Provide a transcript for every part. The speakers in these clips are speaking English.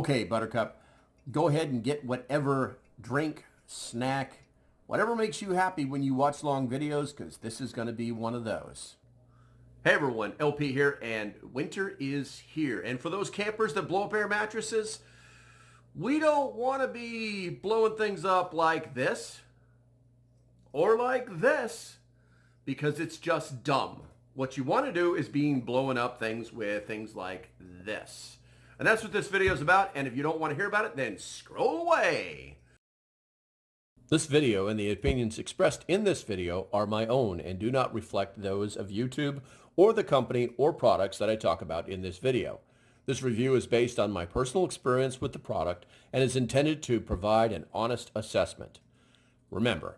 Okay, Buttercup, go ahead and get whatever drink, snack, whatever makes you happy when you watch long videos, because this is going to be one of those. Hey everyone, LP here, and winter is here. And for those campers that blow up air mattresses, we don't want to be blowing things up like this or like this, because it's just dumb. What you want to do is blowing up things with things like this. And that's what this video is about, and if you don't want to hear about it, then scroll away. This video and the opinions expressed in this video are my own and do not reflect those of YouTube or the company or products that I talk about in this video. This review is based on my personal experience with the product and is intended to provide an honest assessment. Remember,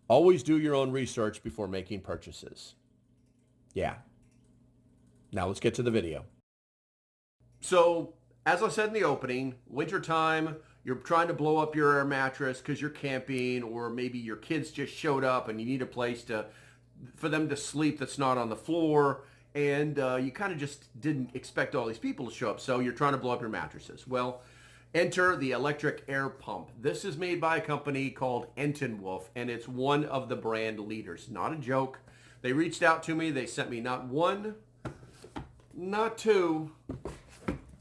always do your own research before making purchases. Yeah. Now let's get to the video. So, as I said in the opening, wintertime, you're trying to blow up your air mattress because you're camping, or maybe your kids just showed up and you need a place for them to sleep that's not on the floor, and you kind of just didn't expect all these people to show up, so you're trying to blow up your mattresses. Well, enter the electric air pump. This is made by a company called ETENWOLF, and it's one of the brand leaders. Not a joke. They reached out to me. They sent me not one, not two,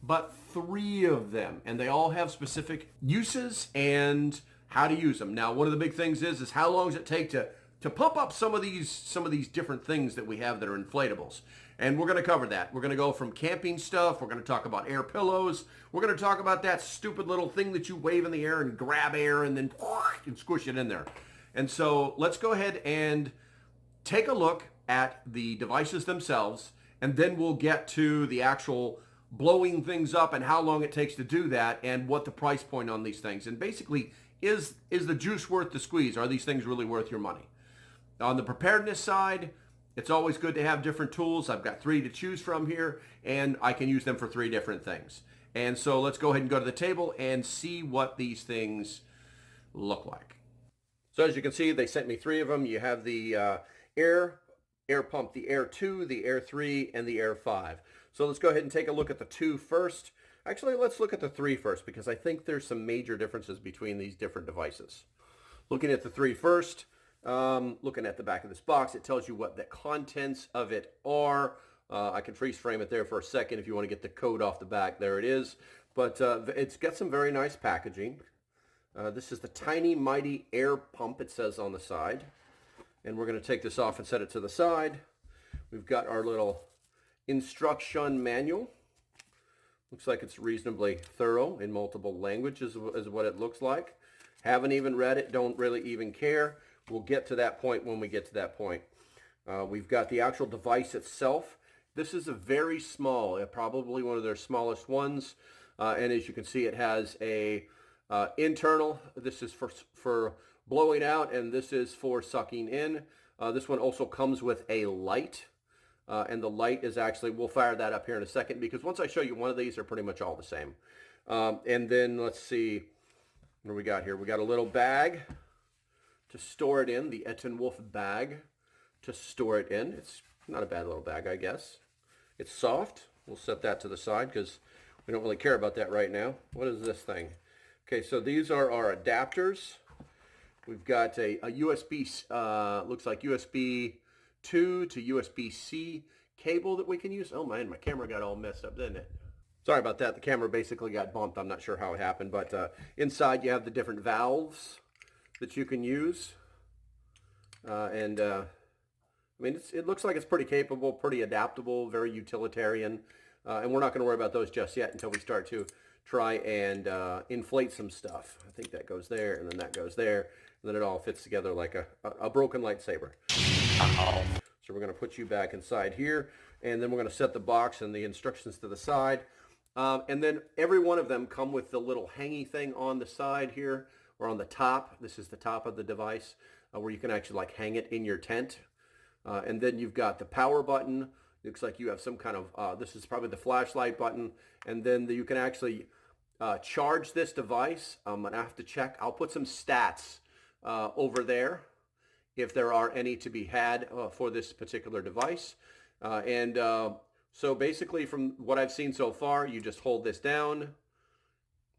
but 3 of them, and they all have specific uses and how to use them. Now, one of the big things is how long does it take to pump up some of these different things that we have that are inflatables. And we're going to cover that. We're going to go from camping stuff. We're going to talk about air pillows. We're going to talk about that stupid little thing that you wave in the air and grab air and then and squish it in there. And so let's go ahead and take a look at the devices themselves, and then we'll get to the actual blowing things up and how long it takes to do that and what the price point on these things. And basically, is the juice worth the squeeze? Are these things really worth your money? On the preparedness side, it's always good to have different tools. I've got 3 to choose from here, and I can use them for 3 different things. And so let's go ahead and go to the table and see what these things look like. So as you can see, they sent me 3 of them. You have the air pump, the Air 2, the Air 3, and the Air 5. So let's go ahead and take a look at the 2 first. Actually, let's look at the 3 first, because I think there's some major differences between these different devices. Looking at the 3 first, looking at the back of this box, it tells you what the contents of it are. I can freeze frame it there for a second if you want to get the code off the back. There it is. But it's got some very nice packaging. This is the Tiny Mighty Air Pump, it says on the side. And we're going to take this off and set it to the side. We've got our little instruction manual. Looks like it's reasonably thorough in multiple languages is what it looks like. Haven't even read it, don't really even care. We'll get to that point when we get to that point. We've got the actual device itself. This is a very small, probably one of their smallest ones. And as you can see, it has a internal. This is for blowing out, and this is for sucking in. This one also comes with a light. And the light is actually, we'll fire that up here in a second, because once I show you one of these, they're pretty much all the same. And then let's see what we got here. We got a little bag to store it in, the ETENWOLF bag to store it in. It's not a bad little bag, I guess. It's soft. We'll set that to the side because we don't really care about that right now. What is this thing? Okay, so these are our adapters. We've got a USB, looks like USB 2 to USB-C cable that we can use. Oh man, my camera got all messed up, didn't it? Sorry about that. The camera basically got bumped. I'm not sure how it happened, but inside you have the different valves that you can use. I mean, it looks like it's pretty capable, pretty adaptable, very utilitarian. And we're not going to worry about those just yet until we start to try and inflate some stuff. I think that goes there, and then that goes there, and then it all fits together like a broken lightsaber. So we're going to put you back inside here, and then we're going to set the box and the instructions to the side. And then every one of them come with the little hangy thing on the side here, or on the top. This is the top of the device, where you can actually like hang it in your tent. And then you've got the power button. Looks like you have some kind of, this is probably the flashlight button. And then you can actually charge this device. I'm going to have to check. I'll put some stats over there, if there are any to be had for this particular device. So basically from what I've seen so far, you just hold this down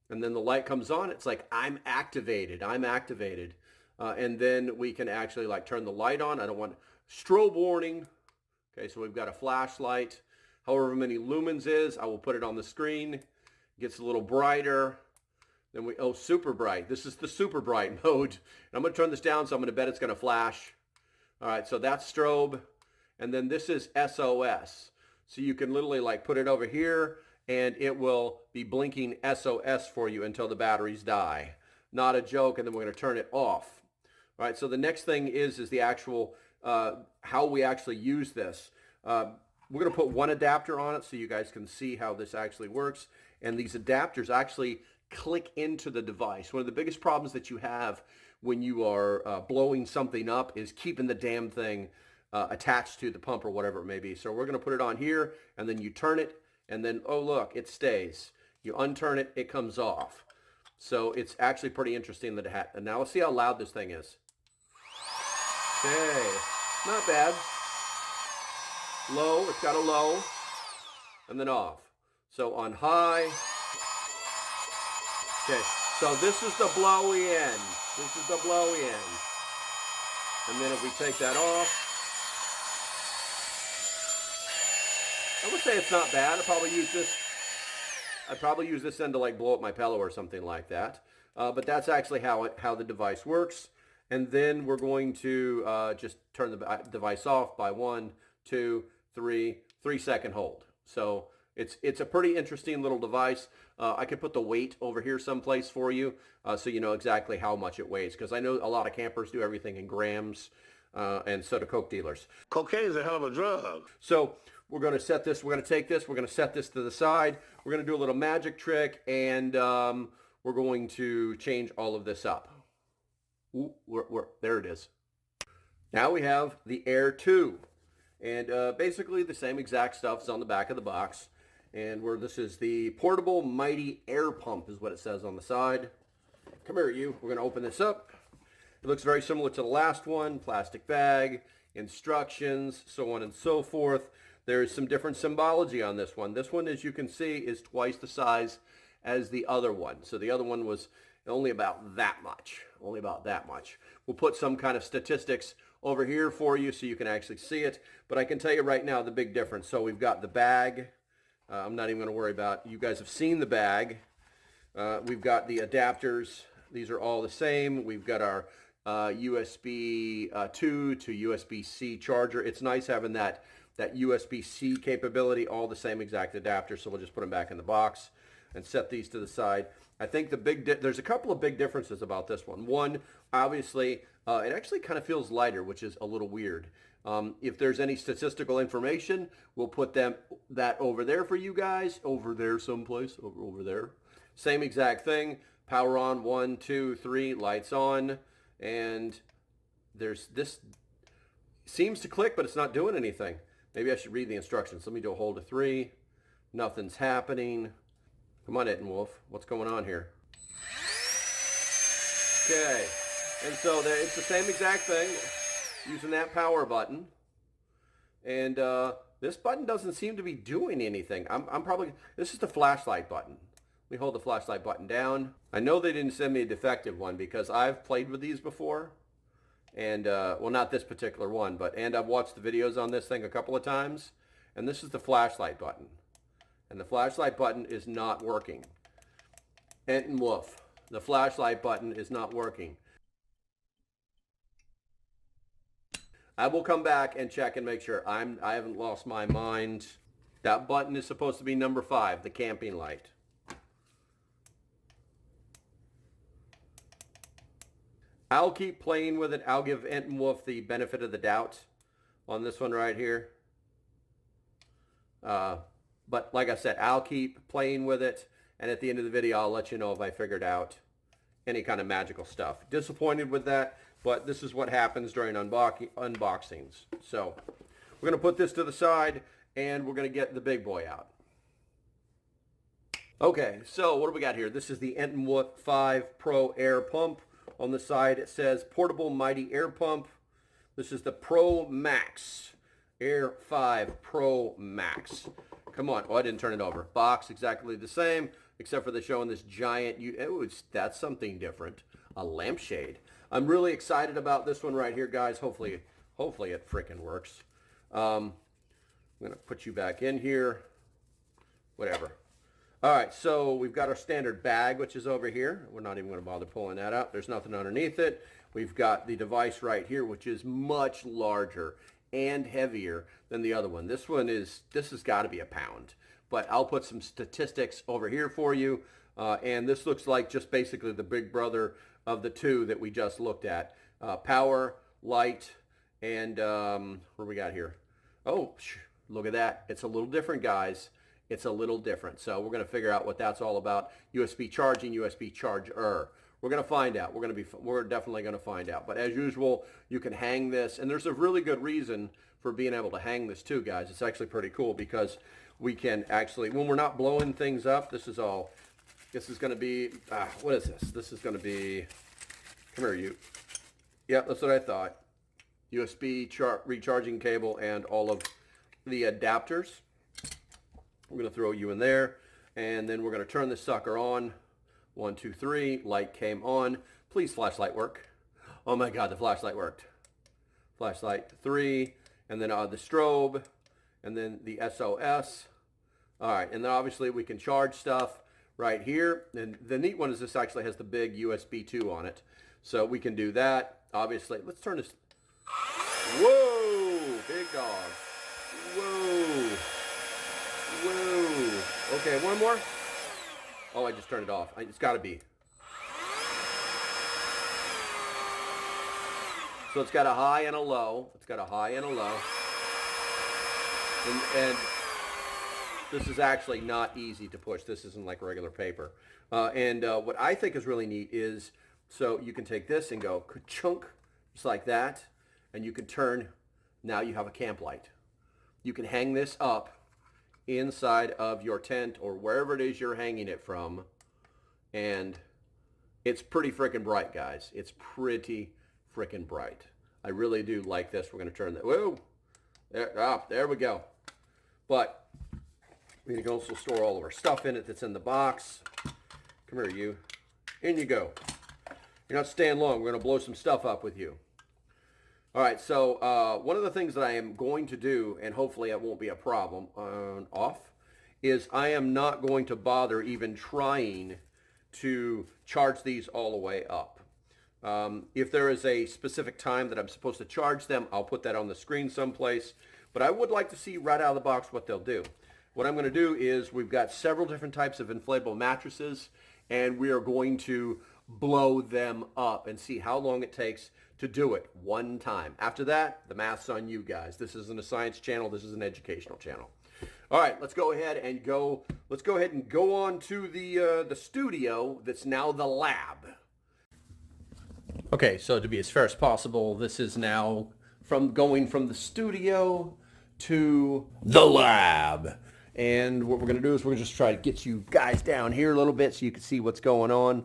And then the light comes on. It's like, I'm activated. I'm activated. And then we can actually like turn the light on. I don't want strobe warning. Okay, so we've got a flashlight. However many lumens is, I will put it on the screen. It gets a little brighter. Then we, oh, super bright. This is the super bright mode. And I'm going to turn this down, so I'm going to bet it's going to flash. All right, so that's strobe. And then this is SOS. So you can literally like put it over here and it will be blinking SOS for you until the batteries die. Not a joke, and then we're going to turn it off. All right, so the next thing is the actual, how we actually use this. We're going to put one adapter on it so you guys can see how this actually works. And these adapters actually click into the device. One of the biggest problems that you have when you are blowing something up is keeping the damn thing attached to the pump or whatever it may be. So we're going to put it on here, and then you turn it, and then, oh, look, it stays. You unturn it, it comes off. So it's actually pretty interesting that it had. And now let's see how loud this thing is. Okay, not bad. Low, it's got a low, and then off. So on high. Okay, so this is the blowy end. This is the blowy end. And then if we take that off, I would say it's not bad. I'd probably use this end to like blow up my pillow or something like that. But that's actually how the device works. And then we're going to just turn the device off by 1, 2, 3 second hold. So it's a pretty interesting little device. I could put the weight over here someplace for you so you know exactly how much it weighs, because I know a lot of campers do everything in grams, and so do Coke dealers. Cocaine is a hell of a drug. So we're going to set this, we're going to take this, we're going to set this to the side. We're going to do a little magic trick, and we're going to change all of this up. Ooh, there it is. Now we have the Air 2. And basically the same exact stuff is on the back of the box. And this is the portable mighty air pump is what it says on the side. Come here, you. We're going to open this up. It looks very similar to the last one. Plastic bag, instructions, so on and so forth. There's some different symbology on this one. This one, as you can see, is twice the size as the other one. So the other one was only about that much. Only about that much. We'll put some kind of statistics over here for you so you can actually see it. But I can tell you right now the big difference. So we've got the bag. I'm not even going to worry about it. You guys have seen the bag. We've got the adapters. These are all the same. We've got our USB 2 to USB-C charger. It's nice having that USB-C capability, all the same exact adapter. So we'll just put them back in the box and set these to the side. I think there's a couple of big differences about this one. One, obviously, it actually kind of feels lighter, which is a little weird. If there's any statistical information, we'll put that over there for you guys. Over there someplace, over there. Same exact thing. Power on, 1, 2, 3, lights on. And this seems to click, but it's not doing anything. Maybe I should read the instructions. Let me do a hold of 3. Nothing's happening. Come on, ETENWOLF. What's going on here? Okay. And so it's the same exact thing, using that power button. And this button doesn't seem to be doing anything. This is the flashlight button. We hold the flashlight button down. I know they didn't send me a defective one because I've played with these before. And, well, not this particular one, and I've watched the videos on this thing a couple of times. And this is the flashlight button. And the flashlight button is not working. ETENWOLF, the flashlight button is not working. I will come back and check and make sure I haven't lost my mind. That button is supposed to be number 5, the camping light. I'll keep playing with it. I'll give ETENWOLF the benefit of the doubt on this one right here. But like I said, I'll keep playing with it, and at the end of the video, I'll let you know if I figured out any kind of magical stuff. Disappointed with that, but this is what happens during unboxings. So we're going to put this to the side, and we're going to get the big boy out. Okay, so what do we got here? This is the ETENWOLF 5 Pro Air Pump. On the side, it says Portable Mighty Air Pump. This is the Pro Max. Air 5 Pro Max. Come on. Oh, I didn't turn it over. Box exactly the same. except for the showing this giant, that's something different, a lampshade. I'm really excited about this one right here, guys. Hopefully it frickin' works. I'm going to put you back in here, whatever. All right, so we've got our standard bag, which is over here. We're not even going to bother pulling that out. There's nothing underneath it. We've got the device right here, which is much larger and heavier than the other one. This has got to be a pound. But I'll put some statistics over here for you. And this looks like just basically the big brother of the two that we just looked at. Power, light, and what do we got here? Oh, look at that. It's a little different, guys. It's a little different. So we're going to figure out what that's all about. USB charging, USB charger. We're going to find out. We're definitely going to find out. But as usual, you can hang this. And there's a really good reason for being able to hang this too, guys. It's actually pretty cool because we can actually, when we're not blowing things up, this is going to be, what is this? This is going to be, come here, you. Yeah, that's what I thought. USB recharging cable and all of the adapters. We're going to throw you in there, and then we're going to turn this sucker on. 1, 2, 3. Light came on. Please, flashlight work. Oh my God, the flashlight worked. Flashlight 3, and then the strobe, and then the SOS. All right, and then obviously we can charge stuff right here. And the neat one is this actually has the big USB 2 on it, so we can do that. Obviously, let's turn this. Whoa, big dog. Whoa. Whoa. Okay, one more. Oh, I just turned it off. It's got to be. So it's got a high and a low. It's got a high and a low. And this is actually not easy to push. This isn't like regular paper. And what I think is really neat is, so you can take this and go ka-chunk, just like that. And you can turn, now you have a camp light. You can hang this up inside of your tent or wherever it is you're hanging it from, and it's pretty freaking bright, guys. It's pretty freaking bright. I really do like this. We're going to turn that. Whoa, there we go. But we can also store all of our stuff in it that's in the box. Come here, you. In you go. You're not staying long. We're going to blow some stuff up with you. All right, so one of the things that I am going to do, and hopefully it won't be a problem is I am not going to bother even trying to charge these all the way up. If there is a specific time that I'm supposed to charge them, I'll put that on the screen someplace. But I would like to see right out of the box what they'll do. What I'm going to do is we've got several different types of inflatable mattresses, and we are going to blow them up and see how long it takes to do it one time. After that, the math's on you guys. This isn't a science channel. This is an educational channel. All right, let's go ahead and go on to the studio that's now the lab. Okay, so to be as fair as possible, this is now going from the studio to the lab. And what we're going to do is we're going to just try to get you guys down here a little bit so you can see what's going on.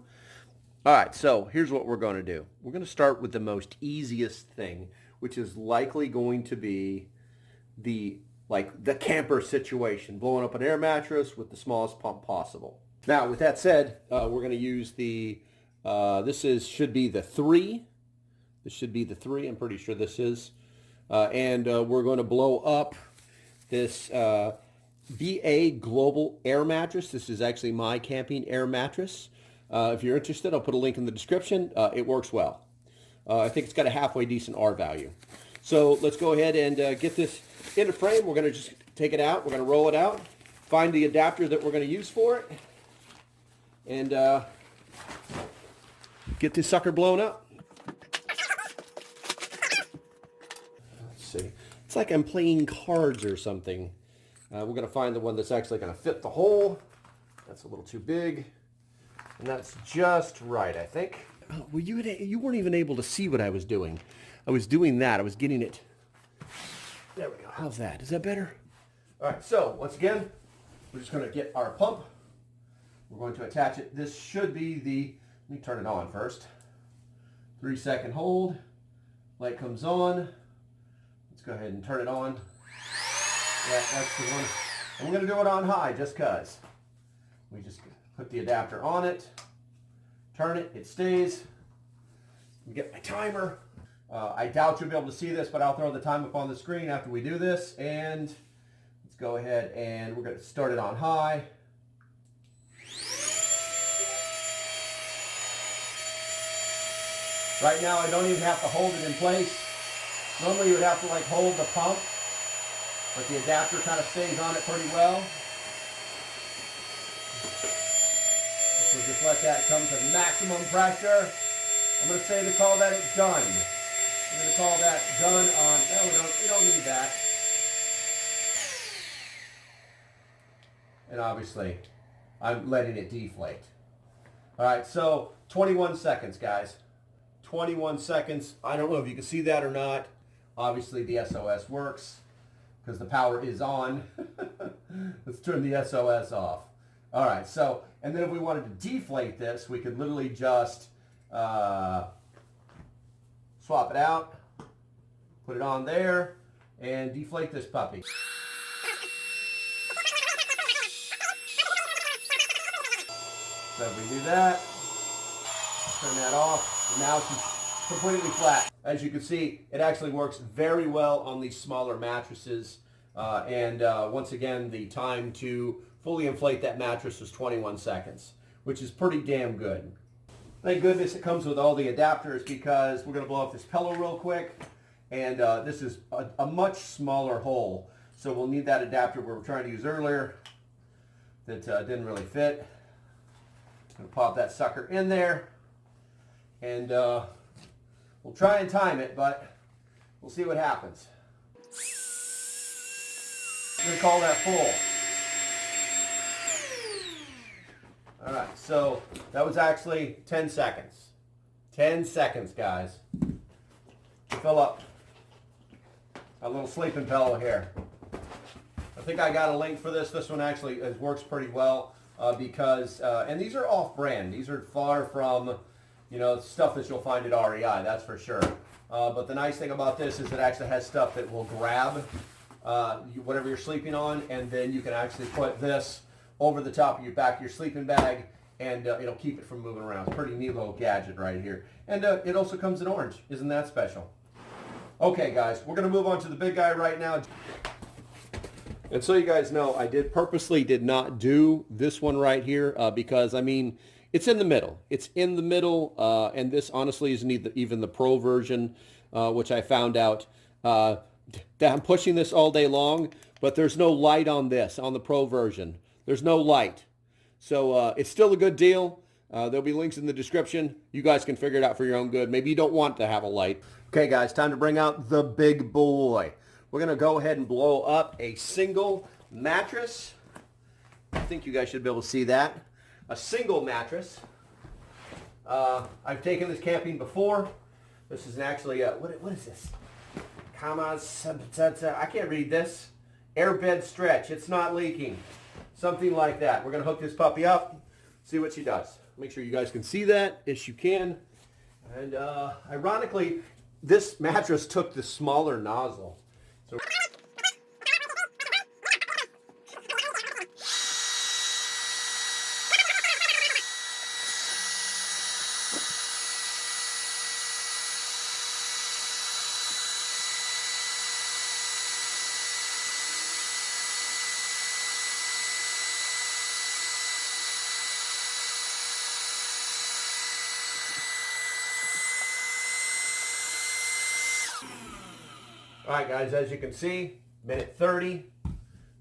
All right, so here's what we're going to do. We're going to start with the most easiest thing, which is likely going to be the camper situation, blowing up an air mattress with the smallest pump possible. Now, with that said, we're going to use the, should be the 3. This should be the 3, I'm pretty sure this is. And we're going to blow up this BA Global Air Mattress. This is actually my camping air mattress. If you're interested, I'll put a link in the description. It works well. I think it's got a halfway decent R value. So let's go ahead and get this into frame. We're going to just take it out. We're going to roll it out, find the adapter that we're going to use for it, and get this sucker blown up. Let's see. It's like I'm playing cards or something. We're going to find the one that's actually going to fit the hole. That's a little too big. And that's just right, I think. Well, you weren't even able to see what I was doing. I was doing that. I was getting it. There we go. How's that? Is that better? All right, so once again, we're just going to get our pump. We're going to attach it. This should be let me turn it on first. 3-second hold. Light comes on. Let's go ahead and turn it on. Yeah, that's the one. And we're going to do it on high just because. We just Put the adapter on it. Turn it. It stays. Get my timer. I doubt you'll be able to see this, but I'll throw the time up on the screen after we do this. And let's go ahead and we're going to start it on high. Right now, I don't even have to hold it in place. Normally, you would have to like hold the pump, but the adapter kind of stays on it pretty well. So just let that come to maximum pressure. I'm going to say to call that it done. I'm going to call that done on, no, we don't need that. And obviously, I'm letting it deflate. All right, so 21 seconds, guys. 21 seconds. I don't know if you can see that or not. Obviously, the SOS works because the power is on. Let's turn the SOS off. All right, so, and then if we wanted to deflate this, we could literally just swap it out, put it on there, and deflate this puppy. So if we do that, turn that off, and now it's completely flat. As you can see, it actually works very well on these smaller mattresses. Once again, the time to fully inflate that mattress was 21 seconds, which is pretty damn good. Thank goodness it comes with all the adapters because we're going to blow up this pillow real quick. And this is a much smaller hole. So we'll need that adapter we were trying to use earlier that didn't really fit. Gonna pop that sucker in there. And we'll try and time it, but we'll see what happens. I'm going to call that full. All right, so that was actually 10 seconds. 10 seconds, guys. To fill up a little sleeping pillow here. I think I got a link for this. This one actually works pretty well because, and these are off-brand. These are far from, you know, stuff that you'll find at REI, that's for sure. But the nice thing about this is it actually has stuff that will grab whatever you're sleeping on, and then you can actually put this over the top of your back of your sleeping bag, and it'll keep it from moving around. It's a pretty neat little gadget right here. And it also comes in orange. Isn't that special? Okay, guys, we're going to move on to the big guy right now. And so you guys know, I purposely did not do this one right here because, I mean, it's in the middle. It's in the middle, and this honestly isn't even the Pro version, which I found out that I'm pushing this all day long, but there's no light on this, on the Pro version. There's no light. So it's still a good deal. There'll be links in the description. You guys can figure it out for your own good. Maybe you don't want to have a light. Okay, guys, time to bring out the big boy. We're going to go ahead and blow up a single mattress. I think you guys should be able to see that. A single mattress. I've taken this camping before. This is actually, what is this? I can't read this. Airbed stretch. It's not leaking. Something like that. We're going to hook this puppy up, see what she does. Make sure you guys can see that. Yes, you can. And ironically, this mattress took the smaller nozzle. So all right, guys, as you can see, minute 30,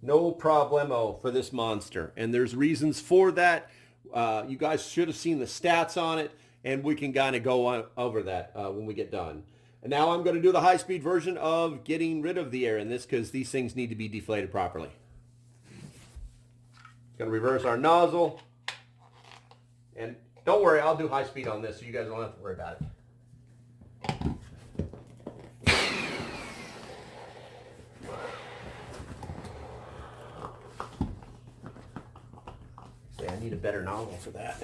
no problemo for this monster. And there's reasons for that. You guys should have seen the stats on it, and we can kind of go over that when we get done. And now I'm going to do the high-speed version of getting rid of the air in this because these things need to be deflated properly. Going to reverse our nozzle. And don't worry, I'll do high-speed on this so you guys don't have to worry about it. I need a better nozzle for that.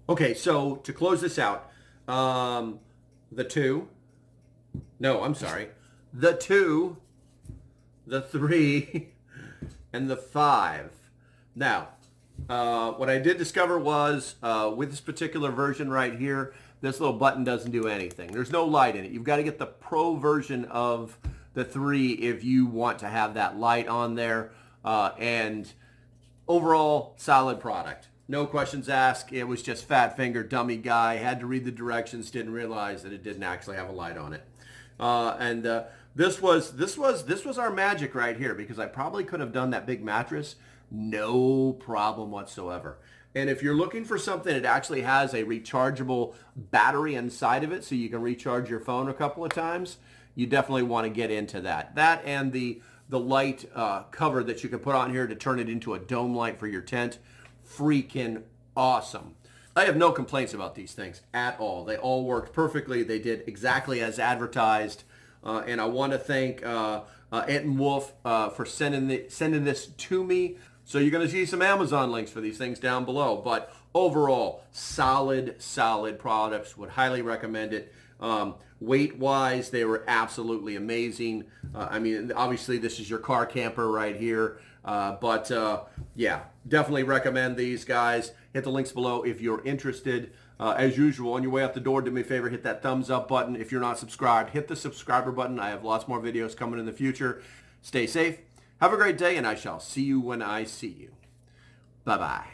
Okay, so to close this out, the 2, the 2, the 3, and the 5. Now, what I did discover was with this particular version right here, this little button doesn't do anything. There's no light in it. You've got to get the Pro version of the 3 if you want to have that light on there. And overall, solid product. No questions asked. It was just fat finger, dummy guy. Had to read the directions. Didn't realize that it didn't actually have a light on it. This was our magic right here, because I probably could have done that big mattress, no problem whatsoever. And if you're looking for something that actually has a rechargeable battery inside of it, so you can recharge your phone a couple of times, you definitely want to get into that. That and the light cover that you can put on here to turn it into a dome light for your tent. Freaking awesome. I have no complaints about these things at all. They all worked perfectly. They did exactly as advertised. And I want to thank ETENWOLF for sending this to me. So you're going to see some Amazon links for these things down below. But overall, solid products. Would highly recommend it. Weight-wise, they were absolutely amazing. I mean, obviously, this is your car camper right here. Yeah, definitely recommend these guys. Hit the links below if you're interested. As usual, on your way out the door, do me a favor, hit that thumbs up button. If you're not subscribed, hit the subscriber button. I have lots more videos coming in the future. Stay safe. Have a great day, and I shall see you when I see you. Bye-bye.